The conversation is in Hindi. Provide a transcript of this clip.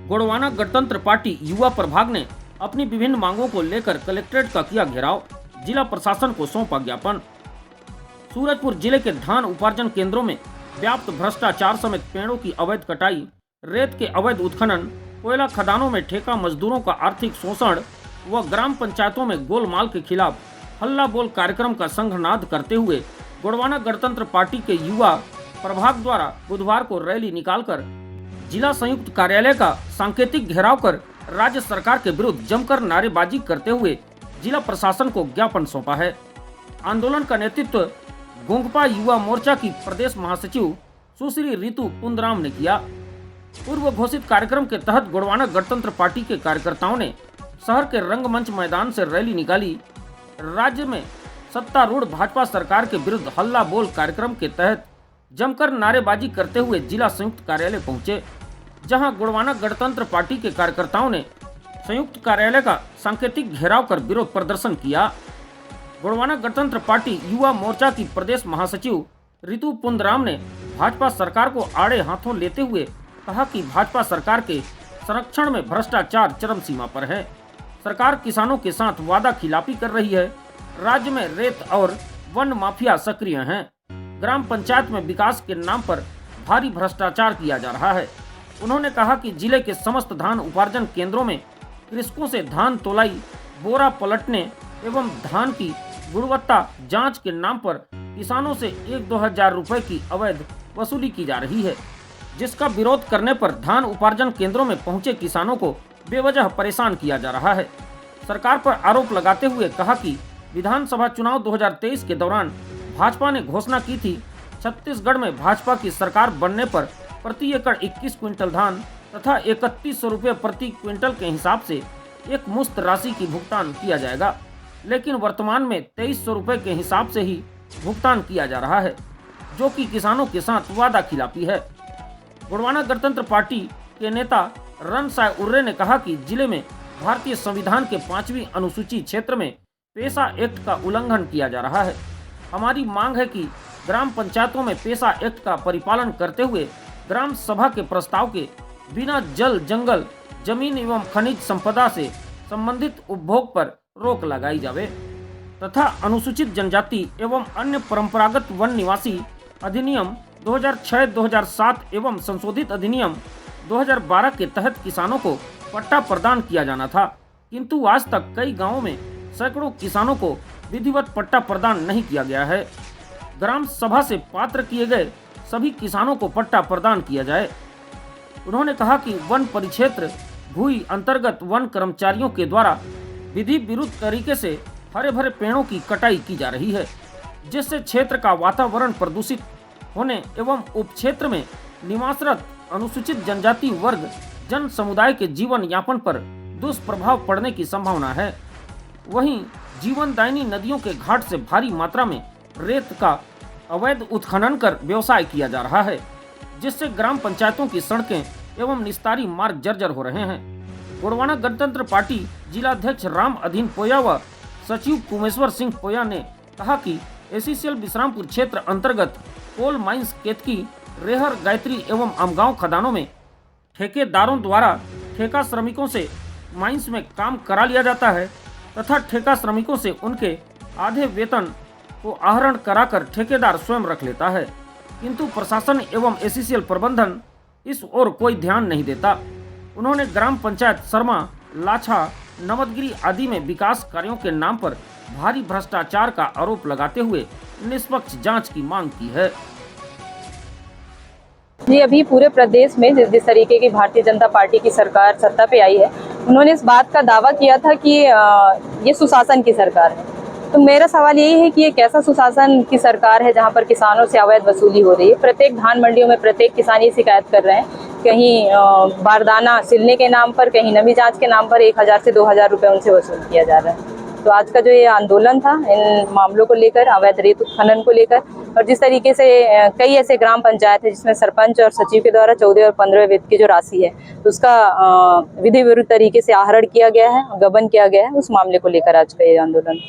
गोंडवाना गणतंत्र पार्टी युवा प्रभाग ने अपनी विभिन्न मांगों को लेकर कलेक्ट्रेट का किया घेराव, जिला प्रशासन को सौंपा ज्ञापन। सूरजपुर जिले के धान उपार्जन केंद्रों में व्याप्त भ्रष्टाचार समेत पेड़ों की अवैध कटाई, रेत के अवैध उत्खनन, कोयला खदानों में ठेका मजदूरों का आर्थिक शोषण व ग्राम पंचायतों में गोलमाल के खिलाफ हल्ला बोल कार्यक्रम का संघनाद करते हुए गोंडवाना गणतंत्र पार्टी के युवा प्रभाग द्वारा बुधवार को रैली निकालकर जिला संयुक्त कार्यालय का सांकेतिक घेराव कर राज्य सरकार के विरुद्ध जमकर नारेबाजी करते हुए जिला प्रशासन को ज्ञापन सौंपा है। आंदोलन का नेतृत्व गोंगपा युवा मोर्चा की प्रदेश महासचिव सुश्री रितु पुंदराम ने किया। पूर्व घोषित कार्यक्रम के तहत गोंडवाना गणतंत्र पार्टी के कार्यकर्ताओं ने शहर के रंगमंच मैदान से रैली निकाली। राज्य में सत्तारूढ़ भाजपा सरकार के विरुद्ध हल्ला बोल कार्यक्रम के तहत जमकर नारेबाजी करते हुए जिला संयुक्त कार्यालय पहुंचे, जहां गोंडवाना गणतंत्र पार्टी के कार्यकर्ताओं ने संयुक्त कार्यालय का सांकेतिक घेराव कर विरोध प्रदर्शन किया। गोंडवाना गणतंत्र पार्टी युवा मोर्चा की प्रदेश महासचिव रितु पुंदराम ने भाजपा सरकार को आड़े हाथों लेते हुए कहा कि भाजपा सरकार के संरक्षण में भ्रष्टाचार चरम सीमा पर है। सरकार किसानों के साथ वादा खिलाफी कर रही है। राज्य में रेत और वन माफिया सक्रिय हैं। ग्राम पंचायत में विकास के नाम पर भारी भ्रष्टाचार किया जा रहा है। उन्होंने कहा कि जिले के समस्त धान उपार्जन केंद्रों में कृषकों से धान तोलाई, बोरा पलटने एवं धान की गुणवत्ता जांच के नाम पर किसानों से 1-2 हजार रुपए की अवैध वसूली की जा रही है, जिसका विरोध करने पर धान उपार्जन केंद्रों में पहुंचे किसानों को बेवजह परेशान किया जा रहा है। सरकार पर आरोप लगाते हुए कहा कि विधानसभा चुनाव 2023 के दौरान भाजपा ने घोषणा की थी, छत्तीसगढ़ में भाजपा की सरकार बनने पर प्रति एकड़ 21 क्विंटल धान तथा 3100 रुपये प्रति क्विंटल के हिसाब से एक मुश्त राशि की भुगतान किया जाएगा, लेकिन वर्तमान में 2300 रुपये के हिसाब से ही भुगतान किया जा रहा है, जो कि किसानों के साथ वादा खिलाफी है। गोंडवाना गणतंत्र पार्टी के नेता रणसाय उर्रे ने कहा कि जिले में भारतीय संविधान के 5वीं अनुसूची क्षेत्र में पेशा एक्ट का उल्लंघन किया जा रहा है। हमारी मांग है कि ग्राम पंचायतों में पेशा एक्ट का परिपालन करते हुए ग्राम सभा के प्रस्ताव के बिना जल, जंगल, जमीन एवं खनिज संपदा से संबंधित उपभोग पर रोक लगाई जावे तथा अनुसूचित जनजाति एवं अन्य परंपरागत वन निवासी अधिनियम 2006-2007 एवं संशोधित अधिनियम 2012 के तहत किसानों को पट्टा प्रदान किया जाना था, किंतु आज तक कई गांवों में सैकड़ों किसानों को विधिवत पट्टा प्रदान नहीं किया गया है। ग्राम सभा से पात्र किए गए सभी किसानों को पट्टा प्रदान किया जाए। उन्होंने कहा कि वन परिक्षेत्र भूमि अंतर्गत वन कर्मचारियों के द्वारा विधि विरुद्ध तरीके से हरे भरे पेड़ों की कटाई की जा रही है, जिससे क्षेत्र का वातावरण प्रदूषित होने एवं उप क्षेत्र में निवासरत अनुसूचित जनजाति वर्ग जन समुदाय के जीवन यापन पर दुष्प्रभाव पड़ने की संभावना है। वहीं जीवनदायिनी नदियों के घाट से भारी मात्रा में रेत का अवैध उत्खनन कर व्यवसाय किया जा रहा है, जिससे ग्राम पंचायतों की सड़कें एवं निस्तारी मार्ग जर्जर हो रहे हैं। गोंडवाना गणतंत्र पार्टी जिलाध्यक्ष राम अधीन पोया व सचिव कुमेश्वर सिंह पोया ने कहा कि एसीसीएल विश्रामपुर क्षेत्र अंतर्गत कोल माइंस केतकी, रेहर, गायत्री एवं आमगांव खदानों में ठेकेदारों द्वारा ठेका श्रमिकों से माइंस में काम करा लिया जाता है तथा ठेका श्रमिकों से उनके आधे वेतन को आहरण कराकर ठेकेदार स्वयं रख लेता है, किंतु प्रशासन एवं एसीसीएल प्रबंधन इस ओर कोई ध्यान नहीं देता। उन्होंने ग्राम पंचायत शर्मा, लाछा, नवदगिरी आदि में विकास कार्यों के नाम पर भारी भ्रष्टाचार का आरोप लगाते हुए निष्पक्ष जांच की मांग की है। जी, अभी पूरे प्रदेश में जिस तरीके की भारतीय जनता पार्टी की सरकार सत्ता पे आई है, उन्होंने इस बात का दावा किया था कि ये सुशासन की सरकार है। तो मेरा सवाल यही है कि ये कैसा सुशासन की सरकार है जहां पर किसानों से अवैध वसूली हो रही है। प्रत्येक धान मंडियों में प्रत्येक किसान ये शिकायत कर रहे हैं, कहीं बारदाना सिलने के नाम पर, कहीं नमी जांच के नाम पर 1000 से 2000 रुपये उनसे वसूल किया जा रहा है। तो आज का जो ये आंदोलन था इन मामलों को लेकर, अवैध रेत उत्खनन को लेकर, और जिस तरीके से कई ऐसे ग्राम पंचायत है जिसमें सरपंच और सचिव के द्वारा 14 और 15 वित्त की जो राशि है तो उसका विधि विरुद्ध तरीके से आहरण किया गया है, गबन किया गया है, उस मामले को लेकर आज का ये आंदोलन।